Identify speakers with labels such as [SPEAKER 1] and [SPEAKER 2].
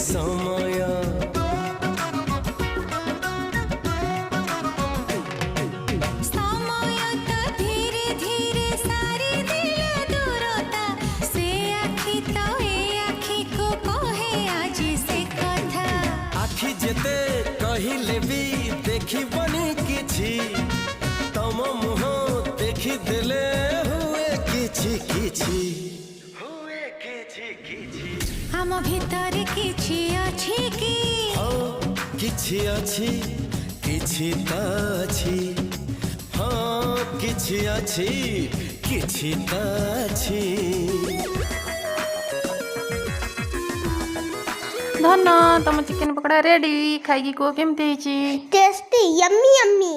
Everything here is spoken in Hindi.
[SPEAKER 1] समय
[SPEAKER 2] समय तो धीरे धीरे सारी दिल दूरता से आखि तो ए आखि को कहे आज से कथा
[SPEAKER 1] आखि जेते कहिले भी देखी बनी किछि तम मुह देखी देले हुए किछि किछि
[SPEAKER 2] हम भीतर किछि अछि कि
[SPEAKER 1] किछि अछि किछि त अछि हाँ किछि अछि किछि त अछि
[SPEAKER 3] धन तुम चिकेन पकोड़ा रेडी खाई को केमती
[SPEAKER 4] टेस्टी यम्मी यम्मी।